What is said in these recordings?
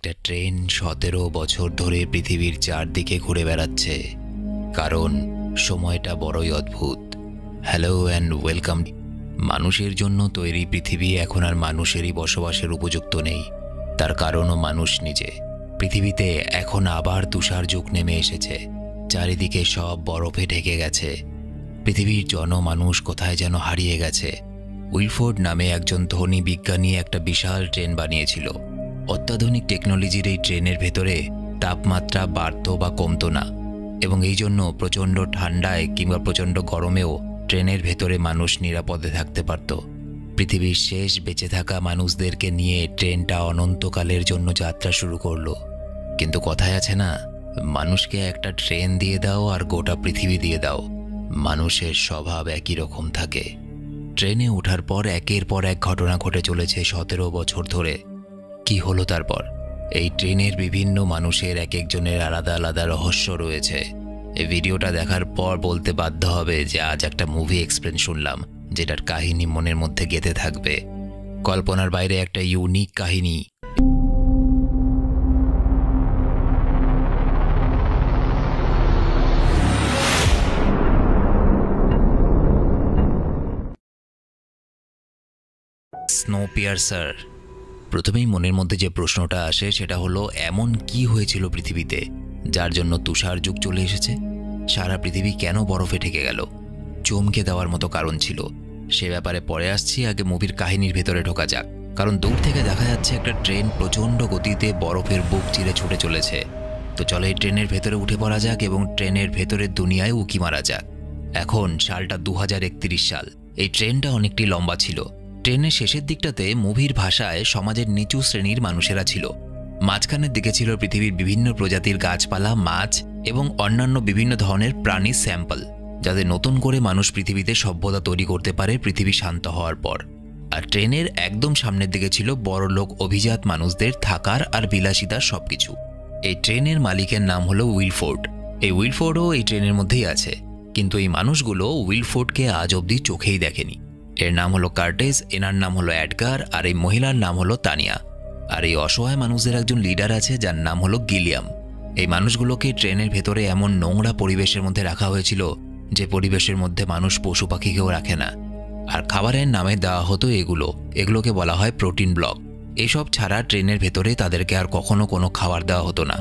একটা ট্রেন 17 বছর ধরে পৃথিবীর চারদিকে ঘুরে বেড়াচ্ছে, কারণ সময়টা বড়ই অদ্ভুত। Hello and welcome. মানুষের জন্য তৈরি পৃথিবী এখন আর মানুষেরই বসবাসের উপযুক্ত নেই। তার কারণও মানুষ নিজে। পৃথিবীতে এখন আবার তুষার যুগ নেমে এসেছে, চারিদিকে সব বরফে ঢেকে গেছে। পৃথিবীর জনমানুষ কোথায় যেন হারিয়ে গেছে। উইলফোর্ড নামে একজন ধনী বিজ্ঞানী একটা বিশাল ট্রেন বানিয়েছিল। অত্যাধুনিক টেকনোলজির এই ট্রেনের ভেতরে তাপমাত্রা বাড়তো বা কমতো না, এবং এই জন্য প্রচণ্ড ঠান্ডায় কিংবা প্রচণ্ড গরমেও ট্রেনের ভেতরে মানুষ নিরাপদে থাকতে পারত। পৃথিবীর শেষ বেঁচে থাকা মানুষদেরকে নিয়ে ট্রেনটা অনন্তকালের জন্য যাত্রা শুরু করলো। কিন্তু কথায় আছে না, মানুষকে একটা ট্রেন দিয়ে দাও আর গোটা পৃথিবী দিয়ে দাও, মানুষের স্বভাব একই রকম থাকে। ট্রেনে ওঠার পর একের পর এক ঘটনা ঘটে চলেছে 17 বছর ধরে। কি হলো তারপর? এই ট্রেনের বিভিন্ন মানুষের এক একজনের আলাদা আলাদা রহস্য রয়েছে। এই ভিডিওটা দেখার পর বলতে বাধ্য হবে যে আজ একটা মুভি এক্সপ্লেন শুনলাম, যেটার কাহিনী মনের মধ্যে গেঁথে থাকবে। কল্পনার বাইরে একটা ইউনিক কাহিনী। স্নোপিয়ার্সার। প্রথমেই মনের মধ্যে যে প্রশ্নটা আসে সেটা হলো, এমন কি হয়েছিল পৃথিবীতে যার জন্য তুষার যুগ চলে এসেছে? সারা পৃথিবী কেন বরফে ঢেকে গেল? চমকে দেওয়ার মতো কারণ ছিল। সে ব্যাপারে পরে আসছি, আগে মুভির কাহিনীর ভেতরে ঢোকা যাক। কারণ দূর থেকে দেখা যাচ্ছে একটা ট্রেন প্রচণ্ড গতিতে বরফের বুক চিরে ছুটে চলেছে। তো চলো এই ট্রেনের ভেতরে উঠে পড়া যাক এবং ট্রেনের ভেতরের দুনিয়ায় উকি মারা যাক। এখন সালটা 2031 সাল। এই ট্রেনটা অনেকটি লম্বা ছিল। ট্রেনের শেষের দিকটাতে মুভির ভাষায় সমাজের নিচু শ্রেণীর মানুষেরা ছিল। মাঝখানের দিকে ছিল পৃথিবীর বিভিন্ন প্রজাতির গাছপালা, মাছ এবং অন্যান্য বিভিন্ন ধরনের প্রাণীর স্যাম্পল, যাতে নতুন করে মানুষ পৃথিবীতে সভ্যতা তৈরি করতে পারে পৃথিবী শান্ত হওয়ার পর। আর ট্রেনের একদম সামনের দিকে ছিল বড়লোক অভিজাত মানুষদের থাকার আর বিলাসিতার সবকিছু। এই ট্রেনের মালিকের নাম হলো উইলফোর্ড। এই উইলফোর্ডও এই ট্রেনের মধ্যেই আছে, কিন্তু এই মানুষগুলো উইলফোর্ডকে আজ অবধি চোখেই দেখেনি। এর নাম হলো কার্টেজ, এনার নাম হলো এডগার, আর এই মহিলার নাম হলো তানিয়া। আর এই অসহায় মানুষদের একজন লিডার আছে যার নাম হলো গিলিয়াম। এই মানুষগুলোকে ট্রেনের ভেতরে এমন নোংরা পরিবেশের মধ্যে রাখা হয়েছিল যে পরিবেশের মধ্যে মানুষ পশু পাখিকেও রাখে না। আর খাবারের নামে দেওয়া হতো এগুলোকে বলা হয় প্রোটিন ব্লক। এসব ছাড়া ট্রেনের ভেতরে তাদেরকে আর কখনো কোনো খাবার দেওয়া হতো না।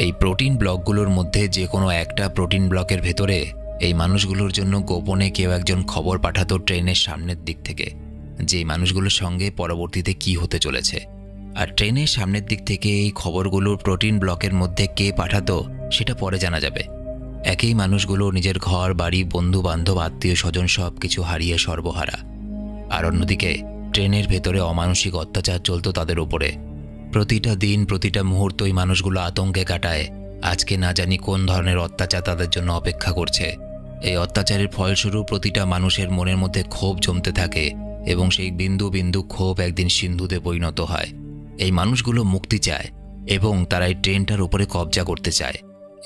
এই প্রোটিন ব্লকগুলোর মধ্যে যে কোনো একটা প্রোটিন ব্লকের ভেতরে এই মানুষগুলোর জন্য গোপনে কেউ একজন খবর পাঠাতো ট্রেনের সামনের দিক থেকে, যে মানুষগুলোর সঙ্গে পরবর্তীতে কি হতে চলেছে। আর ট্রেনের সামনের দিক থেকে এই খবরগুলো প্রোটিন ব্লকের মধ্যে কে পাঠাতো সেটা পরে জানা যাবে। একই মানুষগুলো নিজের ঘর বাড়ি, বন্ধু বান্ধব, আত্মীয় স্বজন সব কিছু হারিয়ে সর্বহারা। আর অন্যদিকে ট্রেনের ভেতরে অমানসিক অত্যাচার চলতো তাদের উপরে। প্রতিটা দিন, প্রতিটা মুহূর্ত এই মানুষগুলো আতঙ্কে কাটায়। আজকে না জানি কোন ধরনের অত্যাচার তাদের জন্য অপেক্ষা করছে। এই অত্যাচারের ফলস্বরূপ প্রতিটা মানুষের মনের মধ্যে ক্ষোভ জমতে থাকে, এবং সেই বিন্দু বিন্দু ক্ষোভ একদিন সিন্ধুতে পরিণত হয়। এই মানুষগুলো মুক্তি চায় এবং তারা এই ট্রেনটার উপরে কবজা করতে চায়,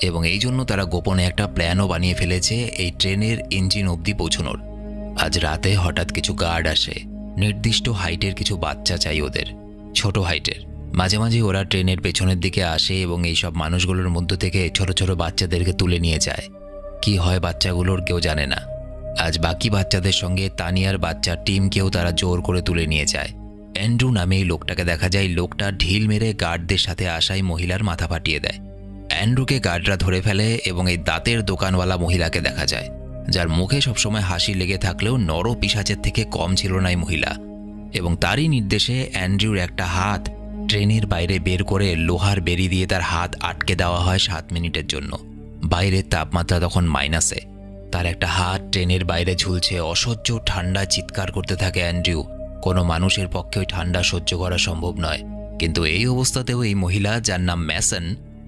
এবং এই জন্য তারা গোপনে একটা প্ল্যানও বানিয়ে ফেলেছে এই ট্রেনের ইঞ্জিন অবধি পৌঁছানোর। আজ রাতে হঠাৎ কিছু গার্ড আসে। নির্দিষ্ট হাইটের কিছু বাচ্চা চাই ওদের, ছোট হাইটের। মাঝে মাঝে ওরা ট্রেনের পেছনের দিকে আসে এবং এইসব মানুষগুলোর মধ্য থেকে ছোট ছোট বাচ্চাদেরকে তুলে নিয়ে যায়। কি হয় বাচ্চাগুলোর কেউ জানে না। আজ বাকি বাচ্চাদের সঙ্গে তানিয়ার বাচ্চার টিমকেও তারা জোর করে তুলে নিয়ে যায়। অ্যান্ড্রু নামে এই লোকটাকে দেখা যায়। লোকটা ঢিল মেরে গার্ডদের সাথে আসায় মহিলার মাথা ফাটিয়ে দেয়। অ্যান্ড্রুকে গার্ডরা ধরে ফেলে এবং এই দাঁতের দোকানওয়ালা মহিলাকে দেখা যায়, যার মুখে সবসময় হাসি লেগে থাকলেও নর পিশাচের থেকে কম ছিল না এই মহিলা। এবং তারই নির্দেশে অ্যান্ড্রুর একটা হাত ট্রেনের বাইরে বের করে লোহার বেড়ি দিয়ে তার হাত আটকে দেওয়া হয় 7 মিনিটের জন্য। বাইরের তাপমাত্রা তখন মাইনাসে। তার একটা হাত ট্রেনের বাইরে ঝুলছে। অসহ্য ঠান্ডা চিৎকার করতে থাকে অ্যান্ড্রু। কোনো মানুষের পক্ষে ওই ঠান্ডা সহ্য করা সম্ভব নয়। কিন্তু এই অবস্থাতেও এই মহিলা, যার নাম ম্যাসন,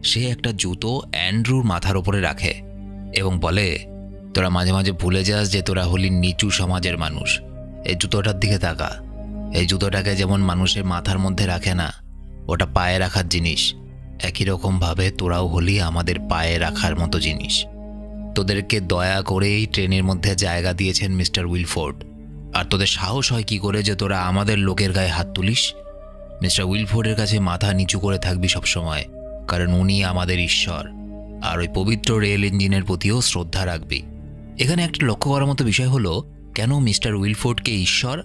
সে একটা জুতো অ্যান্ড্রুর মাথার ওপরে রাখে এবং বলে, তোরা মাঝে মাঝে ভুলে যাস যে তোরা হলি নিচু সমাজের মানুষ। এই জুতোটার দিকে তাকা। এই জুতোটাকে যেমন মানুষের মাথার মধ্যে রাখে না, ওটা পায়ে রাখার জিনিস, একই রকমভাবে তোরাও হলি আমাদের পায়ে রাখার মতো জিনিস। তোদেরকে দয়া করেই ট্রেনের মধ্যে জায়গা দিয়েছেন মিস্টার উইলফোর্ড। আর তোদের সাহস হয় কি করে যে তোরা আমাদের লোকের গায়ে হাত তুলিস? মিস্টার উইলফোর্ডের কাছে মাথা নিচু করে থাকবি সবসময়, কারণ উনি আমাদের ঈশ্বর। আর ওই পবিত্র রেল ইঞ্জিনের প্রতিও শ্রদ্ধা রাখবি। এখানে একটা লক্ষ্য করার মতো বিষয় হলো কেন মিস্টার উইলফোর্ডকে ঈশ্বর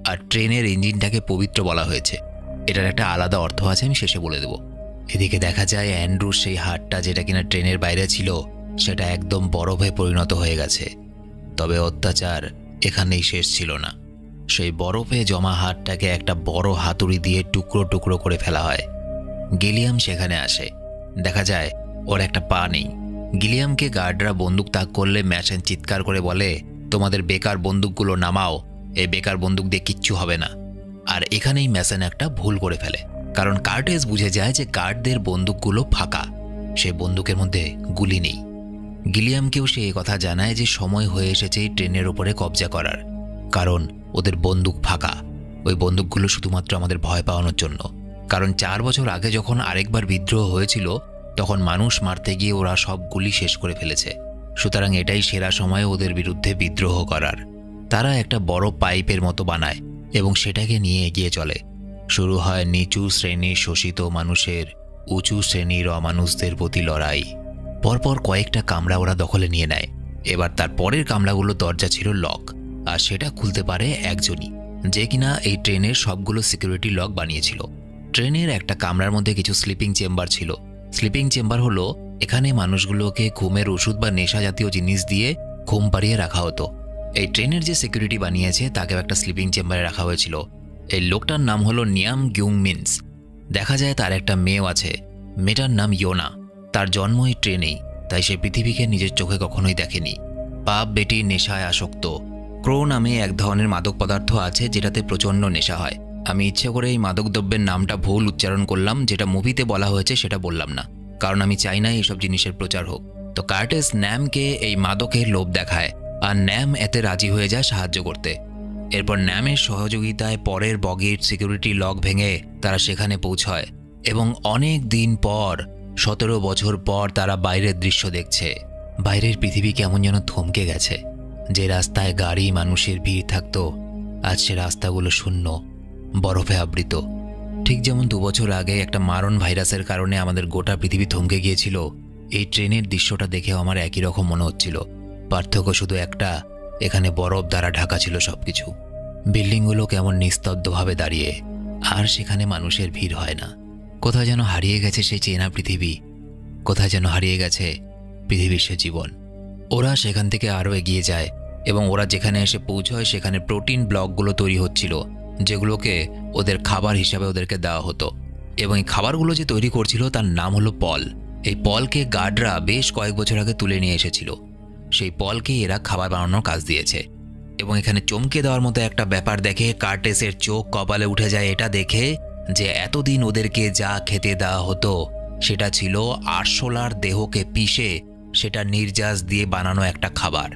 আর ট্রেনের ইঞ্জিনটাকে পবিত্র বলা হয়েছে। এটার একটা আলাদা অর্থ আছে, আমি শেষে বলে দেব। এদিকে দেখা যায় অ্যান্ড্রুর সেই হাটটা যেটা কিনা ট্রেনের বাইরে ছিল সেটা একদম বরফে পরিণত হয়ে গেছে। তবে অত্যাচার এখানেই শেষ ছিল না। সেই বরফে জমা হাটটাকে একটা বড় হাতুড়ি দিয়ে টুকরো টুকরো করে ফেলা হয়। গিলিয়াম সেখানে আসে। দেখা যায় ওর একটা পা নেই। গিলিয়ামকে গার্ডরা বন্দুক তাক করলে ম্যাসেন চিৎকার করে বলে, তোমাদের বেকার বন্দুকগুলো নামাও, এই বেকার বন্দুক দিয়ে কিচ্ছু হবে না। আর এখানেই ম্যাসেন একটা ভুল করে ফেলে, কারণ কার্টেস বুঝে যায় যে গার্ডদের বন্দুকগুলো ফাঁকা, সে বন্দুকের মধ্যে গুলি নেই। গিলিয়ামকেও সে কথা জানায় যে সময় হয়ে এসেছে এই ট্রেনের ওপরে কবজা করার, কারণ ওদের বন্দুক ফাঁকা। ওই বন্দুকগুলো শুধুমাত্র আমাদের ভয় পাওয়ানোর জন্য, কারণ 4 বছর আগে যখন আরেকবার বিদ্রোহ হয়েছিল তখন মানুষ মারতে গিয়ে ওরা সব গুলি শেষ করে ফেলেছে। সুতরাং এটাই সেরা সময় ওদের বিরুদ্ধে বিদ্রোহ করার। তারা একটা বড় পাইপের মতো বানায় এবং সেটাকে নিয়ে এগিয়ে চলে। শুরু হয় নিচু শ্রেণীর শোষিত মানুষের উঁচু শ্রেণীর অমানুষদের প্রতি লড়াই। পরপর কয়েকটা কামরা ওরা দখলে নিয়ে নেয়। এবার তার পরের কামরাগুলো দরজা ছিল লক, আর সেটা খুলতে পারে একজনই, যে কিনা এই ট্রেনের সবগুলো সিকিউরিটি লক বানিয়েছিল। ট্রেনের একটা কামরার মধ্যে কিছু স্লিপিং চেম্বার ছিল। স্লিপিং চেম্বার হলো এখানে মানুষগুলোকে ঘুমের ওষুধ বা নেশা জাতীয় জিনিস দিয়ে ঘুম পাড়িয়ে রাখা হতো। এই ট্রেনের যে সিকিউরিটি বানিয়েছে তাকেও একটা স্লিপিং চেম্বারে রাখা হয়েছিল। এই লোকটার নাম হলো নিয়াম গ্যুং মিন্স। দেখা যায় তার একটা মেয়েও আছে, মেয়েটার নাম ইয়োনা। তার জন্ম এই ট্রেনেই, তাই সে পৃথিবীকে নিজের চোখে কখনোই দেখেনি। বাপ বেটি নেশায় আসক্ত। ক্রো নামে এক ধরনের মাদক পদার্থ আছে যেটাতে প্রচণ্ড নেশা হয়। আমি ইচ্ছে করে এই মাদকদ্রব্যের নামটা ভুল উচ্চারণ করলাম, যেটা মুভিতে বলা হয়েছে সেটা বললাম না, কারণ আমি চাই না এইসব জিনিসের প্রচার হোক। তো কার্টেস ন্যামকে এই মাদকের লোভ দেখায়, আর ন্যাম এতে রাজি হয়ে যায় সাহায্য করতে। এরপর ন্যামের সহযোগিতায় পরের বগির সিকিউরিটি লক ভেঙে তারা সেখানে পৌঁছয় এবং অনেক দিন পর 17 বছর পর তারা বাইরের দৃশ্য দেখছে। বাইরের পৃথিবী কেমন যেন থমকে গেছে। যে রাস্তায় গাড়ি মানুষের ভিড় থাকতো, আজ সে রাস্তাগুলো শূন্য, বরফে আবৃত। ঠিক যেমন 2 বছর আগে একটা মারণ ভাইরাসের কারণে আমাদের গোটা পৃথিবী থমকে গিয়েছিল, এই ট্রেনের দৃশ্যটা দেখেও আমার একই রকম মনে হচ্ছিল। পার্থক্য শুধু একটা, এখানে বরফ দ্বারা ঢাকা ছিল সবকিছু। বিল্ডিংগুলো কেমন নিস্তব্ধভাবে দাঁড়িয়ে, আর সেখানে মানুষের ভিড় হয় না। কোথায় যেন হারিয়ে গেছে সেই চেনা পৃথিবী, কোথায় যেন হারিয়ে গেছে পৃথিবীর সে জীবন। ওরা সেখান থেকে আরও এগিয়ে যায় এবং ওরা যেখানে এসে পৌঁছয় সেখানে প্রোটিন ব্লকগুলো তৈরি হচ্ছিল, যেগুলোকে ওদের খাবার হিসাবে ওদেরকে দেওয়া হতো। এবং এই খাবারগুলো যে তৈরি করছিল তার নাম হলো পল। এই পলকে গার্ডরা বেশ কয়েক বছর আগে তুলে নিয়ে এসেছিল। সেই পলকে এরা খাবার বানানোর কাজ দিয়েছে। এবং এখানে চমকে দেওয়ার মতো একটা ব্যাপার দেখে কার্টেসের চোখ কপালে উঠে যায়, এটা দেখে যে এতদিন ওদেরকে যা খেতে দেওয়া হতো সেটা ছিল আরশোলার দেহকে পিষে সেটা নির্যাস দিয়ে বানানো একটা খাবার।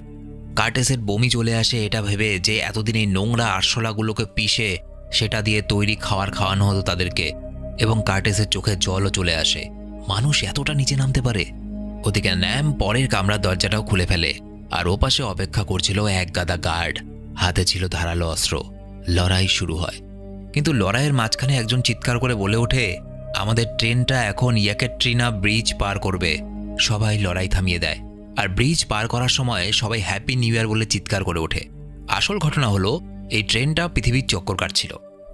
কার্টেসের বমি চলে আসে এটা ভেবে যে এতদিন এই নোংরা আরশোলাগুলোকে পিষে সেটা দিয়ে তৈরি খাবার খাওয়ানো হতো তাদেরকে। এবং কার্টেসের চোখে জলও চলে আসে, মানুষ এতটা নিচে নামতে পারে। ওদিকে ন্যাম পরের কামরার দরজাটাও খুলে ফেলে, আর ওপাশে অপেক্ষা করছিল এক গাদা গার্ড, হাতে ছিল ধারালো অস্ত্র। লড়াই শুরু হয়, কিন্তু লড়াইয়ের মাঝখানে একজন চিৎকার করে বলে ওঠে, আমাদের ট্রেনটা এখন ইয়াকেট্রিনা ব্রিজ পার করবে। সবাই লড়াই থামিয়ে দেয়, আর ব্রিজ পার করার সময় সবাই হ্যাপি নিউ ইয়ার বলে চিৎকার করে ওঠে। আসল ঘটনা হলো এই ট্রেনটা পৃথিবীর চক্কর কাটছিল,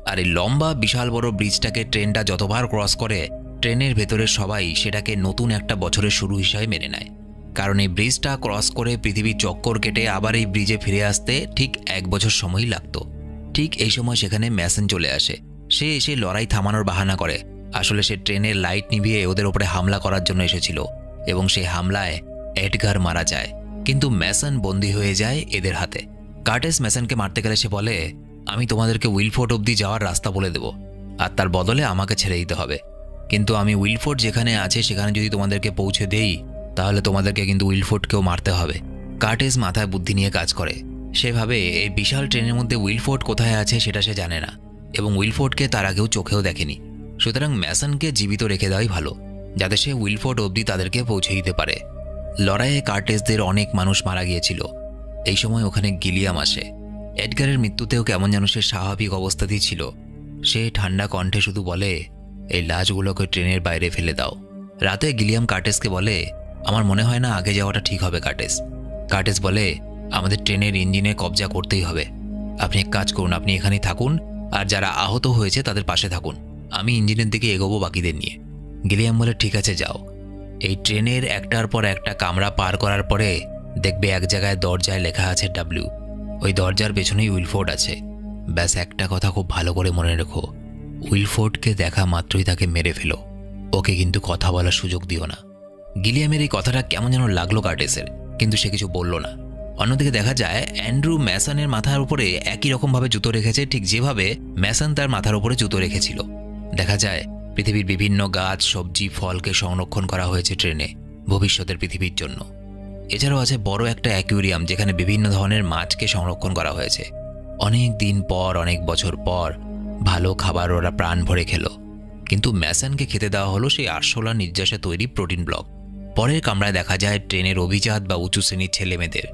আর এই লম্বা বিশাল বড় ব্রিজটাকে ট্রেনটা যতবার ক্রস করে ট্রেনের ভেতরে সবাই সেটাকে নতুন একটা বছরের শুরু হিসাবে মেনে নেয়। কারণ এই ব্রিজটা ক্রস করে পৃথিবীর চক্কর কেটে আবার এই ব্রিজে ফিরে আসতে ঠিক 1 বছর সময়ই লাগতো। ঠিক এই সময় সেখানে ম্যাসেন চলে আসে। সে এসে লড়াই থামানোর বাহানা করে, আসলে সে ট্রেনের লাইট নিভিয়ে ওদের ওপরে হামলা করার জন্য এসেছিল এবং সেই হামলায় এডগার মারা যায়, কিন্তু ম্যাসন বন্দী হয়ে যায় এদের হাতে। কার্টেস ম্যাসনকে মারতে গেলে সে বলে, আমি তোমাদেরকে উইলফোর্ড অবধি যাওয়ার রাস্তা বলে দেব, আর তার বদলে আমাকে ছেড়ে দিতে হবে। কিন্তু আমি উইলফোর্ড যেখানে আছে সেখানে যদি তোমাদেরকে পৌঁছে দেই তাহলে তোমাদেরকে কিন্তু উইলফোর্ডকেও মারতে হবে। কার্টেস মাথায় বুদ্ধি নিয়ে কাজ করে। সেভাবে এই বিশাল ট্রেনের মধ্যে উইলফোর্ড কোথায় আছে সেটা সে জানে না, এবং উইলফোর্ডকে তার আগেও চোখেও দেখেনি। সুতরাং ম্যাসনকে জীবিত রেখে দেওয়াই ভালো, যাতে সে উইলফোর্ড অবধি তাদেরকে পৌঁছে দিতে পারে। লড়াইয়ে কার্টেসদের অনেক মানুষ মারা গিয়েছিল। এই সময় ওখানে গিলিয়াম আসে। এডগারের মৃত্যুতেও কেমন যেন সে স্বাভাবিক অবস্থাতেই ছিল। সে ঠান্ডা কণ্ঠে শুধু বলে, এই লাশগুলোকে ট্রেনের বাইরে ফেলে দাও। রাতে গিলিয়াম কার্টেসকে বলে, আমার মনে হয় না আগে যাওয়াটা ঠিক হবে কার্টেস। কার্টেস বলে, আমাদের ট্রেনের ইঞ্জিনে কবজা করতেই হবে। আপনি এক কাজ করুন, আপনি এখানেই থাকুন, আর যারা আহত হয়েছে তাদের পাশে থাকুন। আমি ইঞ্জিনের দিকে এগোবো বাকিদের নিয়ে। গিলিয়াম বলে, ঠিক আছে যাও। এই ট্রেনের একটার পর একটা কামরা পার করার পরে দেখবে এক জায়গায় দরজায় লেখা আছে ডাব্লিউ। ওই দরজার পেছনেই উইলফোর্ড আছে। ব্যাস একটা কথা খুব ভালো করে মনে রেখো, উইলফোর্ডকে দেখা মাত্রই তাকে মেরে ফেলো। ওকে কিন্তু কথা বলার সুযোগ দিও না। গিলিয়ামের এই কথাটা কেমন যেন লাগলো কার্টেসের, কিন্তু সে কিছু বলল না। অন্যদিকে দেখা যায় অ্যান্ড্রু ম্যাসনের মাথার উপরে একই রকমভাবে জুতো রেখেছে, ঠিক যেভাবে ম্যাসন তার মাথার উপরে জুতো রেখেছিল। দেখা যায় পৃথিবীর বিভিন্ন গাছ, সবজি, ফলকে সংরক্ষণ করা হয়েছে ট্রেনে ভবিষ্যতের পৃথিবীর জন্য। এছাড়াও আছে বড় একটা অ্যাকুয়ারিয়াম যেখানে বিভিন্ন ধরনের মাছকে সংরক্ষণ করা হয়েছে। অনেক দিন পর, অনেক বছর পর ভালো খাবার ওরা প্রাণ ভরে খেলো, কিন্তু ম্যাসনকে খেতে দেওয়া হলো সেই আরশোলা নির্যাসে তৈরি প্রোটিন ব্লক। পরের কামরায় দেখা যায় ট্রেনের অভিজাত বা উঁচু শ্রেণীর ছেলে মেয়েদের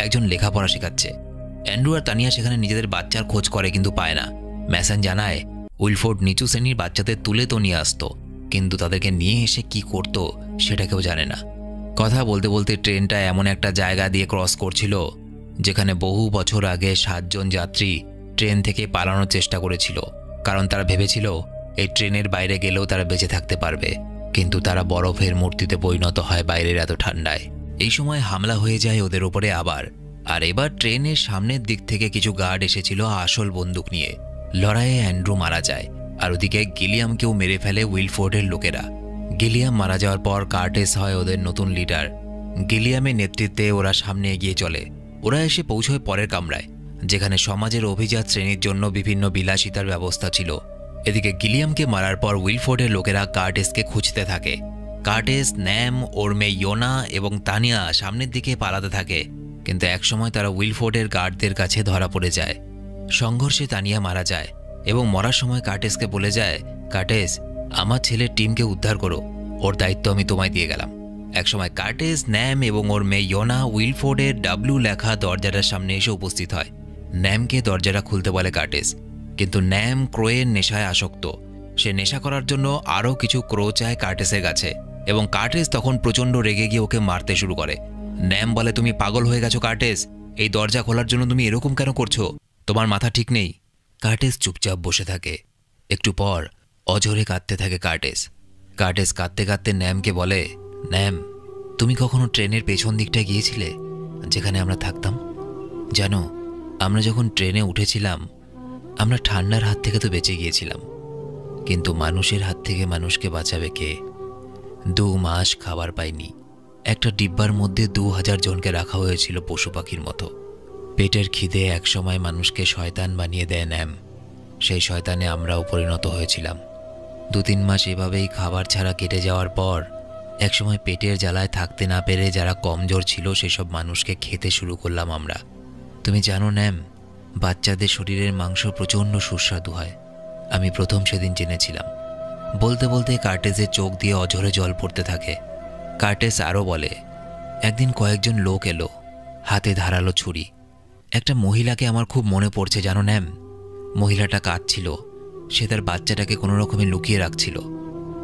একজন লেখাপড়া শেখাচ্ছে। অ্যান্ড্রু আর তানিয়া সেখানে নিজেদের বাচ্চার খোঁজ করে কিন্তু পায় না। ম্যাসন জানায় উইলফোর্ড নিচু শ্রেণীর বাচ্চাদের তুলে তো নিয়ে আসতো, কিন্তু তাদেরকে নিয়ে এসে কি করতো সেটা কেউ জানে না। কথা বলতে বলতে ট্রেনটা এমন একটা জায়গা দিয়ে ক্রস করছিল যেখানে বহু বছর আগে 7 জন যাত্রী ট্রেন থেকে পালানোর চেষ্টা করেছিল, কারণ তারা ভেবেছিল এই ট্রেনের বাইরে গেলেও তারা বেঁচে থাকতে পারবে, কিন্তু তারা বরফের মূর্তিতে পরিণত হয় বাইরের এত ঠান্ডায়। এই সময় হামলা হয়ে যায় ওদের ওপরে আবার, আর এবার ট্রেনের সামনের দিক থেকে কিছু গার্ড এসেছিল আসল বন্দুক নিয়ে। লড়াইয়ে অ্যান্ড্রু মারা যায়, আর ওদিকে গিলিয়ামকেও মেরে ফেলে উইলফোর্ডের লোকেরা। গিলিয়াম মারা যাওয়ার পর কার্টেস হয় ওদের নতুন লিডার। গিলিয়ামের নেতৃত্বে ওরা সামনে এগিয়ে চলে। ওরা এসে পৌঁছয় পরের কামরায়, যেখানে সমাজের অভিজাত শ্রেণীর জন্য বিভিন্ন বিলাসিতার ব্যবস্থা ছিল। এদিকে গিলিয়ামকে মারার পর উইলফোর্ডের লোকেরা কার্টেসকে খুঁজতে থাকে। কার্টেস, ন্যাম, ওর মেয়ে ইয়োনা এবং তানিয়া সামনের দিকে পালাতে থাকে, কিন্তু একসময় তারা উইলফোর্ডের গার্ডদের কাছে ধরা পড়ে যায়। সংঘর্ষে তানিয়া মারা যায় এবং মরার সময় কার্টেসকে বলে যায়, কার্টেস, আমার ছেলের টিমকে উদ্ধার করো, ওর দায়িত্ব আমি তোমায় দিয়ে গেলাম। একসময় কার্টেস, ন্যাম এবং ওর মেয়ে ইয়োনা উইলফোর্ডের ডাব্লিউ লেখা দরজাটার সামনে এসে উপস্থিত হয়। ন্যামকে দরজাটা খুলতে বলে কার্টেস, কিন্তু ন্যাম ক্রোয়ের নেশায় আসক্ত। সে নেশা করার জন্য আরও কিছু ক্রো চায় কার্টেসের কাছে, এবং কার্টেস তখন প্রচণ্ড রেগে গিয়ে ওকে মারতে শুরু করে। ন্যাম বলে, তুমি পাগল হয়ে গেছো কার্টেস, এই দরজা খোলার জন্য তুমি এরকম কেন করছো? তোমার মাথা ঠিক নেই। কার্টেস চুপচাপ বসে থাকে। একটু পর অঝরে কাঁদতে থাকে কার্টেস। কার্টেস কাঁদতে কাঁদতে ন্যামকে বলে, ন্যাম, তুমি কখনো ট্রেনের পেছন দিকটায় গিয়েছিলে যেখানে আমরা থাকতাম? জানো, আমরা যখন ট্রেনে উঠেছিলাম আমরা ঠান্ডার হাত থেকে তো বেঁচে গিয়েছিলাম, কিন্তু মানুষের হাত থেকে মানুষকে বাঁচাবে কে? 2 মাস খাবার পাইনি। একটা ডিব্বার মধ্যে 2000 জনকে রাখা হয়েছিল পশু পাখির মতো। পেটের খিদে একসময় মানুষকে শয়তান বানিয়ে দেয় ন্যাম। সেই শয়তানে আমরাও পরিণত হয়েছিলাম। 2-3 মাস এভাবেই খাবার ছাড়া কেটে যাওয়ার পর একসময় পেটের জ্বালায় থাকতে না পেরে যারা কমজোর ছিল সেসব মানুষকে খেতে শুরু করলাম আমরা। তুমি জানো ন্যাম, বাচ্চাদের শরীরের মাংস প্রচণ্ড সুস্বাদু হয়। আমি প্রথম সেদিন জেনেছিলাম। বলতে বলতে কার্টেসের চোখ দিয়ে অঝরে জল পড়তে থাকে। কার্টেস আরও বলে, একদিন কয়েকজন লোক এলো, হাতে ধারালো ছুরি। একটা মহিলাকে আমার খুব মনে পড়ছে জানো ন্যাম। মহিলাটা কাঁদছিল, সে তার বাচ্চাটাকে কোনো রকমে লুকিয়ে রাখছিল,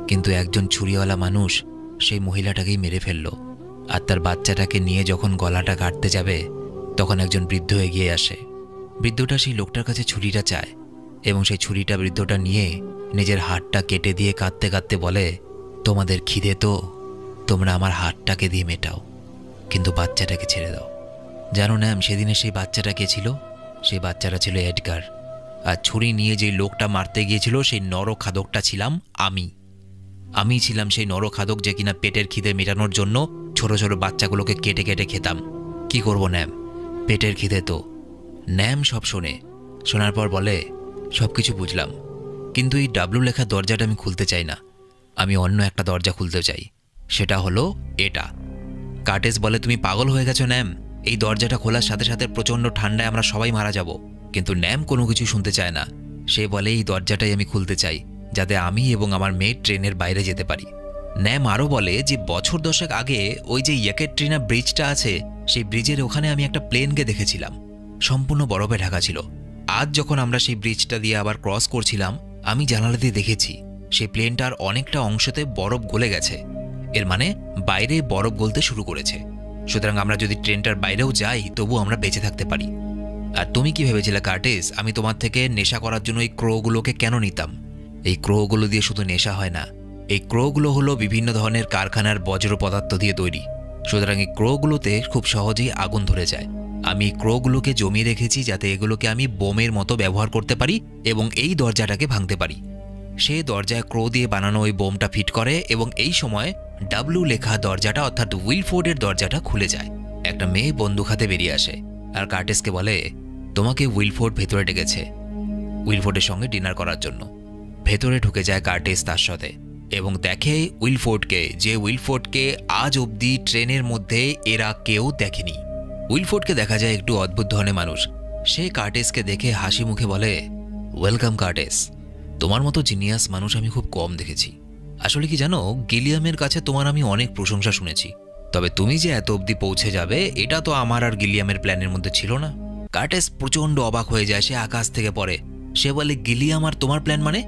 কিন্তু একজন ছুরিওয়ালা মানুষ সেই মহিলাটাকেই মেরে ফেলল। আর তার বাচ্চাটাকে নিয়ে যখন গলাটা কাটতে যাবে তখন একজন বৃদ্ধ এগিয়ে আসে। বৃদ্ধটা সেই লোকটার কাছে ছুরিটা চায় এবং সেই ছুরিটা বৃদ্ধটা নিয়ে নিজের হাতটা কেটে দিয়ে কাঁদতে কাঁদতে বলে, তোমাদের খিদে তো তোমরা আমার হাতটাকে দিয়ে মেটাও, কিন্তু বাচ্চাটাকে ছেড়ে দাও। জানো ন্যাম, সেদিনে সেই বাচ্চাটা কে ছিল? সেই বাচ্চাটা ছিল এডগার। আর ছুরি নিয়ে যে লোকটা মারতে গিয়েছিল সেই নরখাদকটা ছিলাম আমি ছিলাম সেই নরখাদক যে কিনা পেটের খিদে মেটানোর জন্য ছোট ছোট বাচ্চাগুলোকে কেটে কেটে খেতাম। কি করব ন্যাম, পেটের খিদে তো। ন্যাম সব শোনার পর বলে, সব কিছু বুঝলাম, কিন্তু এই ডাব্লু লেখা দরজাটা আমি খুলতে চাই না। আমি অন্য একটা দরজা খুলতে চাই, সেটা হলো এটা। কার্টেস বলে, তুমি পাগল হয়ে গেছো ন্যাম, এই দরজাটা খোলার সাথে সাথে প্রচণ্ড ঠান্ডায় আমরা সবাই মারা যাব। কিন্তু ন্যাম কোনো কিছু শুনতে চায় না। সে বলে, এই দরজাটাই আমি খুলতে চাই যাতে আমি এবং আমার মেয়ে ট্রেনের বাইরে যেতে পারি। ন্যাম আরও বলে যে বছর 10 আগে ওই যে ইয়েকেট্রিনা ব্রিজটা আছে, সেই ব্রিজের ওখানে আমি একটা প্লেনকে দেখেছিলাম। সম্পূর্ণ বরফে ঢাকা ছিল, আজ যখন আমরা সেই ব্রিজটা দিয়ে আবার ক্রস করছিলাম, আমি জানালা দিয়ে দেখেছি সেই প্লেনটার অনেকটা অংশতে বরফ গলে গেছে। এর মানে বাইরে বরফ গলতে শুরু করেছে। সুতরাং আমরা যদি ট্রেনটার বাইরেও যাই তবু আমরা বেঁচে থাকতে পারি। আর তুমি কি ভেবেছিলে কার্টিস আমি তোমার থেকে নেশা করার জন্য এই ক্রোগুলোকে কেন নিতাম? এই ক্রোগুলো দিয়ে শুধু নেশা হয় না, এই ক্রোগুলো হলো বিভিন্ন ধরনের কারখানার বজ্র পদার্থ দিয়ে তৈরি। সুতরাং এই ক্রোগুলোতে খুব সহজেই আগুন ধরে যায়। আমি ক্রোগুলোকে জমিয়ে রেখেছি যাতে এগুলোকে আমি বোমের মতো ব্যবহার করতে পারি এবং এই দরজাটাকে ভাঙতে পারি। সে দরজায় ক্রো দিয়ে বানানো ওই বোমটা ফিট করে এবং এই সময় ডাব্লু লেখা দরজাটা অর্থাৎ উইলফোর্ডের দরজাটা খুলে যায়। একটা মেয়ে বন্দুক হাতে বেরিয়ে আসে আর কার্টিসকে বলে, তোমাকে উইলফোর্ড ভেতরে ডেকেছে উইলফোর্ডের সঙ্গে ডিনার করার জন্য। ভেতরে ঢুকে যায় কার্টিস তার সাথে এবং দেখে উইলফোর্ডকে, যে উইলফোর্ডকে আজ অবধি ট্রেনের মধ্যে এরা কেউ দেখেনি। উইলফোর্ডকে দেখা যায় একটু অদ্ভুত ধরনের মানুষ। সে কার্টিসকে দেখে হাসি মুখে বলে, ওয়েলকাম কার্টিস, তোমার মতো জিনিয়াস মানুষ আমি খুব কম দেখেছি। আসলে কি জানো, গিলিয়ামের কাছে তোমার আমি অনেক প্রশংসা শুনেছি, তবে তুমি যে এত অবধি পৌঁছে যাবে এটা তো আমার আর গিলিয়ামের প্ল্যানের মধ্যে ছিল না। কার্টিস প্রচণ্ড অবাক হয়ে যায়, সে আকাশ থেকে পড়ে। সে বলে, গিলিয়াম আর তোমার প্ল্যান মানে?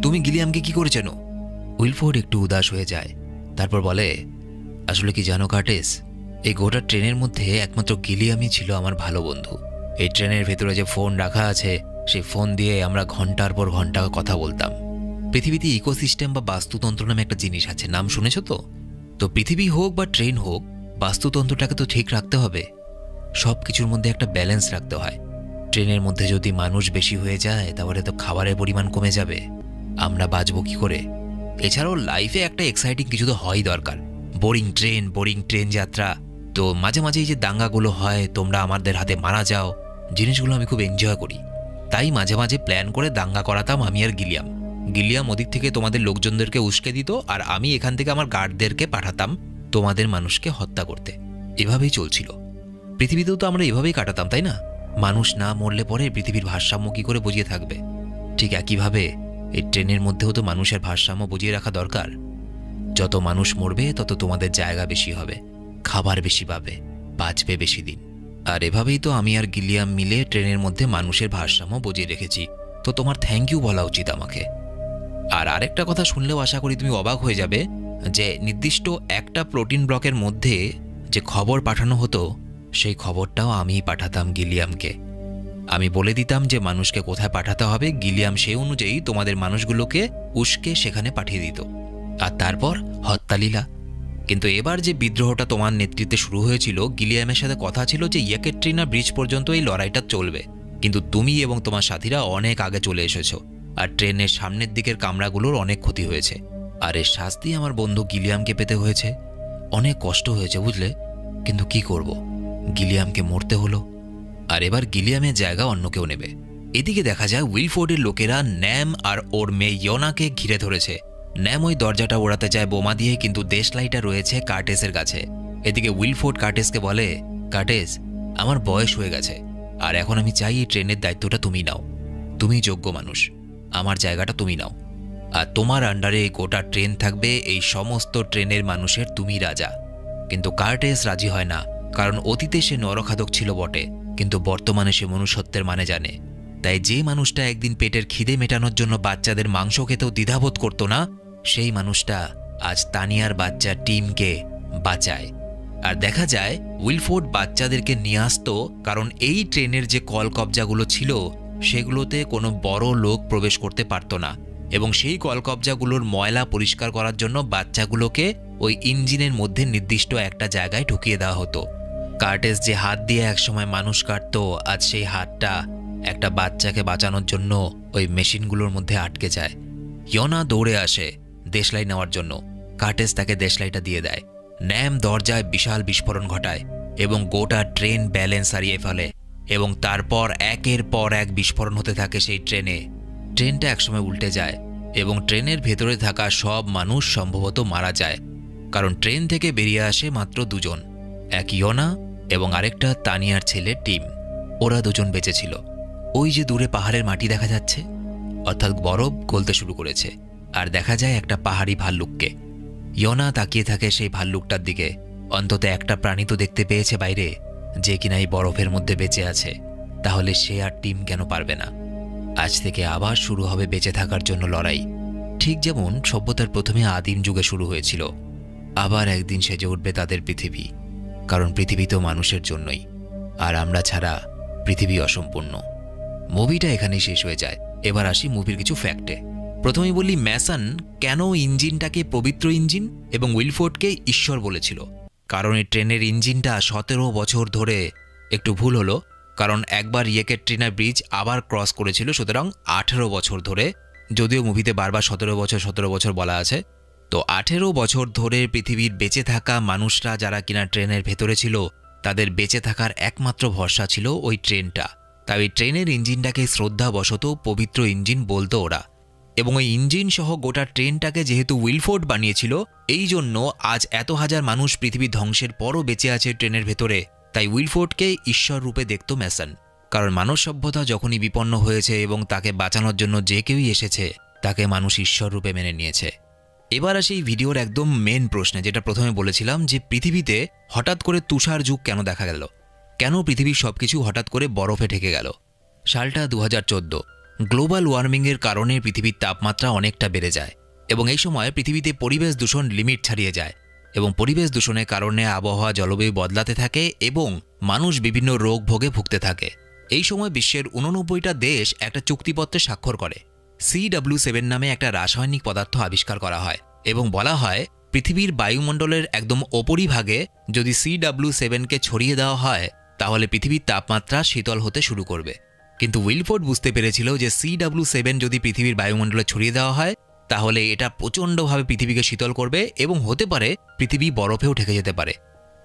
তুমি গিলিয়ামকে কি করে চেনো? উইলফোর্ড একটু উদাস হয়ে যায়, তারপর বলে, আসলে কি জানো কার্টিস, এই গোটা ট্রেনের মধ্যে একমাত্র গিলিয়ামই ছিল আমার ভালো বন্ধু। এই ট্রেনের ভেতরে যে ফোন রাখা আছে সেই ফোন দিয়ে আমরা ঘন্টার পর ঘন্টা কথা বলতাম। পৃথিবীতে ইকোসিস্টেম বা বাস্তুতন্ত্র নামে একটা জিনিস আছে, নাম শুনেছ তো? তো পৃথিবী হোক বা ট্রেন হোক, বাস্তুতন্ত্রটাকে তো ঠিক রাখতে হবে। সব কিছুর মধ্যে একটা ব্যালেন্স রাখতে হয়। ট্রেনের মধ্যে যদি মানুষ বেশি হয়ে যায় তাহলে তো খাবারের পরিমাণ কমে যাবে, আমরা বাঁচবো কি করে? এছাড়াও লাইফে একটা এক্সাইটিং কিছু তো হয়ই দরকার। বোরিং ট্রেন যাত্রা। তো মাঝে মাঝে এই যে দাঙ্গাগুলো হয়, তোমরা আমাদের হাতে মারা যাও, জিনিসগুলো আমি খুব এনজয় করি। তাই মাঝে মাঝে প্ল্যান করে দাঙ্গা করাতাম আমি আর গিলিয়াম। গিলিয়াম ওদিক থেকে তোমাদের লোকজনদেরকে উস্কে দিত আর আমি এখান থেকে আমার গার্ডদেরকে পাঠাতাম তোমাদের মানুষকে হত্যা করতে। এভাবেই চলছিল। পৃথিবীতেও তো আমরা এভাবেই কাটাতাম, তাই না? মানুষ না মরলে পরে পৃথিবীর ভারসাম্য কী করে বজিয়ে থাকবে? ঠিক একইভাবে এই ট্রেনের মধ্যেও তো মানুষের ভারসাম্য বজিয়ে রাখা দরকার। যত মানুষ মরবে তত তোমাদের জায়গা বেশি হবে, খাবার বেশি পাবে, বাঁচবে বেশি দিন। আর এভাবেই তো আমি আর গিলিয়াম মিলে ট্রেনের মধ্যে মানুষের ভারসাম্য বজিয়ে রেখেছি। তো তোমার থ্যাংক ইউ বলা উচিত আমাকে। আর আরেকটা কথা শুনলেও আশা করি তুমি অবাক হয়ে যাবে, যে নির্দিষ্ট একটা প্রোটিন ব্লকের মধ্যে যে খবর পাঠানো হতো সেই খবরটাও আমিই পাঠাতাম গিলিয়ামকে। আমি বলে দিতাম যে মানুষকে কোথায় পাঠাতে হবে, গিলিয়াম সেই অনুযায়ী তোমাদের মানুষগুলোকে উস্কে সেখানে পাঠিয়ে দিত। আর তারপর হত্যালীলা। কিন্তু এবার যে বিদ্রোহটা তোমার নেতৃত্বে শুরু হয়েছিল, গিলিয়ামের সাথে কথা ছিল যে ইয়েকেট্রিনা ব্রিজ পর্যন্ত এই লড়াইটা চলবে, কিন্তু তুমি এবং তোমার সাথীরা অনেক আগে চলে এসেছো আর ট্রেনের সামনের দিকের কামরাগুলোর অনেক ক্ষতি হয়েছে। আর এর শাস্তি আমার বন্ধু গিলিয়ামকে পেতে হয়েছে। অনেক কষ্ট হয়েছে বুঝলে, কিন্তু কি করব, গিলিয়ামকে মরতে হলো। আর এবার গিলিয়ামের জায়গা অন্য কেউ নেবে। এদিকে দেখা যায় উইলফোর্ডের লোকেরা ন্যাম আর ওর মেয়ে ইয়োনাকে ঘিরে ধরেছে। ন্যাম ওই দরজাটা ওড়াতে চায় বোমা দিয়ে, কিন্তু দেশলাইটা রয়েছে কার্টিসের কাছে। এদিকে উইলফোর্ড কার্টিসকে বলে, কার্টিস, আমার বয়স হয়ে গেছে আর এখন আমি চাই এই ট্রেনের দায়িত্বটা তুমি নাও। তুমি যোগ্য মানুষ, আমার জায়গাটা তুমি নাও। আর তোমার আন্ডারে এই গোটা ট্রেন থাকবে, এই সমস্ত ট্রেনের মানুষের তুমি রাজা। কিন্তু কার্টিস রাজি হয় না, কারণ অতীতে সে নরখাদক ছিল বটে, কিন্তু বর্তমানে সে মনুষ্যত্বের মানে জানে। তাই যে মানুষটা একদিন পেটের খিদে মেটানোর জন্য বাচ্চাদের মাংস খেতেও দ্বিধাবোধ করতো না, সেই মানুষটা আজ তানিয়ার বাচ্চা টিমকে বাঁচায়। আর দেখা যায় উইলফোর্ড বাচ্চাদেরকে নিয়ে আসতো, কারণ এই ট্রেনের যে কলকবজাগুলো ছিল সেগুলোতে কোনো বড় লোক প্রবেশ করতে পারতো না, এবং সেই কলকবজাগুলোর ময়লা পরিষ্কার করার জন্য বাচ্চাগুলোকে ওই ইঞ্জিনের মধ্যে নির্দিষ্ট একটা জায়গায় ঢুকিয়ে দেওয়া হতো। কার্টিস যে হাত দিয়ে একসময় মানুষ কাটত, আজ সেই হাতটা একটা বাচ্চাকে বাঁচানোর জন্য ওই মেশিনগুলোর মধ্যে আটকে যায়। ইয়োনা দৌড়ে আসে দেশলাই নেওয়ার জন্য। কার্টিস তাকে দেশলাইটা দিয়ে দেয়। ন্যাম দরজায় বিশাল বিস্ফোরণ ঘটায় এবং গোটা ট্রেন ব্যালেন্স হারিয়ে ফেলে, এবং তারপর একের পর এক বিস্ফোরণ হতে থাকে সেই ট্রেনে। ট্রেনটা একসময় উল্টে যায় এবং ট্রেনের ভেতরে থাকা সব মানুষ সম্ভবত মারা যায়, কারণ ট্রেন থেকে বেরিয়ে আসে মাত্র দুজন, এক ইয়োনা এবং আরেকটা তানিয়ার ছেলে টিম। ওরা দুজন বেঁচে ছিল। ওই যে দূরে পাহাড়ের মাটি দেখা যাচ্ছে, অর্থাৎ বরফ গলতে শুরু করেছে, আর দেখা যায় একটা পাহাড়ি ভাল্লুককে। ইয়োনা তাকিয়ে থাকে সেই ভাল্লুকটার দিকে। অন্তত একটা প্রাণী তো দেখতে পেয়েছে বাইরে, যে কিনা এই বরফের মধ্যে বেঁচে আছে। তাহলে সে আর টিম কেন পারবে না? আজ থেকে আবার শুরু হবে বেঁচে থাকার জন্য লড়াই। ঠিক যেমন সভ্যতার প্রথমে আদিম যুগে শুরু হয়েছিল, আবার একদিন সেজে উঠবে তাদের পৃথিবী। কারণ পৃথিবী তো মানুষের জন্যই, আর আমরা ছাড়া পৃথিবী অসম্পূর্ণ। মুভিটা এখানেই শেষ হয়ে যায়। এবার আসি মুভির কিছু ফ্যাক্টে। প্রথমেই বলি, ম্যাসন কেন ইঞ্জিনটাকে পবিত্র ইঞ্জিন এবং উইলফোর্ডকে ঈশ্বর বলেছিল। কারণ এই ট্রেনের ইঞ্জিনটা 17 বছর ধরে, একটু ভুল হলো, কারণ একবার ইয়েকেট্রিনা ব্রিজ আবার ক্রস করেছিল, সুতরাং 18 বছর ধরে, যদিও মুভিতে বারবার 17 বছর বলা আছে। তো 18 বছর ধরে পৃথিবীর বেঁচে থাকা মানুষরা যারা কিনা ট্রেনের ভেতরে ছিল, তাদের বেঁচে থাকার একমাত্র ভরসা ছিল ওই ট্রেনটা। তাই ওই ট্রেনের ইঞ্জিনটাকে শ্রদ্ধাবশত পবিত্র ইঞ্জিন বলতো ওরা। এবং ওই ইঞ্জিন সহ গোটা ট্রেনটাকে যেহেতু উইলফোর্ড বানিয়েছিল, এই জন্য আজ এত হাজার মানুষ পৃথিবী ধ্বংসের পরও বেঁচে আছে ট্রেনের ভেতরে। তাই উইলফোর্ডকে ঈশ্বর রূপে দেখত ম্যাসন। কারণ মানব সভ্যতা যখনই বিপন্ন হয়েছে এবং তাকে বাঁচানোর জন্য যে কেউই এসেছে, তাকে মানুষ ঈশ্বর রূপে মেনে নিয়েছে। এবার আসি এই ভিডিওর একদম মেন প্রশ্নে, যেটা প্রথমে বলেছিলাম, যে পৃথিবীতে হঠাৎ করে তুষার যুগ কেন দেখা গেল, কেন পৃথিবীর সবকিছু হঠাৎ করে বরফে ঢেকে গেল। সালটা 2014। গ্লোবাল ওয়ার্মিংয়ের কারণে পৃথিবীর তাপমাত্রা অনেকটা বেড়ে যায় এবং এই সময় পৃথিবীতে পরিবেশ দূষণ লিমিট ছাড়িয়ে যায় এবং পরিবেশ দূষণের কারণে আবহাওয়া জলবায়ু বদলাতে থাকে এবং মানুষ বিভিন্ন রোগ ভোগে ভুগতে থাকে। এই সময় বিশ্বের 89টা দেশ একটা চুক্তিপত্রে স্বাক্ষর করে। CW7 নামে একটা রাসায়নিক পদার্থ আবিষ্কার করা হয় এবং বলা হয় পৃথিবীর বায়ুমণ্ডলের একদম ওপরিভাগে যদি CW7কে ছড়িয়ে দেওয়া হয়, তাহলে পৃথিবীর তাপমাত্রা শীতল হতে শুরু করবে। কিন্তু উইলফোর্ড বুঝতে পেরেছিল যে CW7 যদি পৃথিবীর বায়ুমণ্ডলে ছড়িয়ে দেওয়া হয়, তাহলে এটা প্রচণ্ডভাবে পৃথিবীকে শীতল করবে এবং হতে পারে পৃথিবী বরফেও ঢেকে যেতে পারে।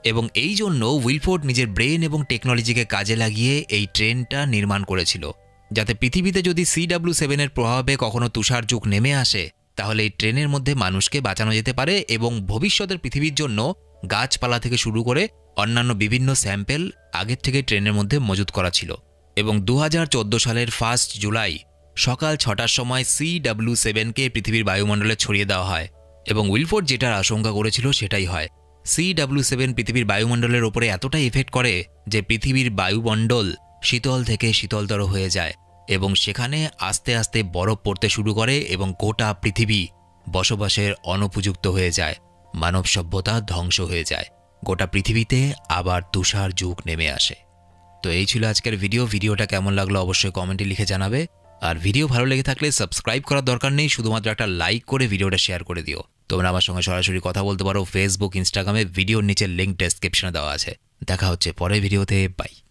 এবং এই জন্য উইলফোর্ড নিজের ব্রেন এবং টেকনোলজিকে কাজে লাগিয়ে এই ট্রেনটা নির্মাণ করেছিল, যাতে পৃথিবীতে যদি CW7 এর প্রভাবে কখনো তুষার যুগ নেমে আসে, তাহলে এই ট্রেনের মধ্যে মানুষকে বাঁচানো যেতে পারে এবং ভবিষ্যতের পৃথিবীর জন্য গাছপালা থেকে শুরু করে অন্যান্য বিভিন্ন স্যাম্পেল আগের থেকে ট্রেনের মধ্যে মজুত করা ছিল। এবং 2014 সালের 1 জুলাই সকাল 6টার সময় CW7কে পৃথিবীর বায়ুমণ্ডলে ছড়িয়ে দেওয়া হয় এবং উইলফোর্ড যেটার আশঙ্কা করেছিল সেটাই হয়। CW7 পৃথিবীর বায়ুমণ্ডলের ওপরে এতটাই এফেক্ট করে যে পৃথিবীর বায়ুমণ্ডল শীতল থেকে শীতলতর হয়ে যায় এবং সেখানে আস্তে আস্তে বরফ পড়তে শুরু করে এবং গোটা পৃথিবী বসবাসের অনুপযুক্ত হয়ে যায়, মানব সভ্যতা ধ্বংস হয়ে যায়, গোটা পৃথিবীতে আবার তুষার যুগ নেমে আসে। তো এই ছিল আজকের ভিডিওটা কেমন লাগলো অবশ্যই কমেন্টে লিখে জানাবে। আর ভিডিও ভালো লেগে থাকলে সাবস্ক্রাইব করার দরকার নেই, শুধুমাত্র একটা লাইক করে ভিডিওটা শেয়ার করে দিও। তোমরা আমার সঙ্গে সরাসরি কথা বলতে পারো ফেসবুক, ইনস্টাগ্রামে, ভিডিওর নিচে লিঙ্ক ডেসক্রিপশনে দেওয়া আছে। দেখা হচ্ছে পরের ভিডিওতে, বাই।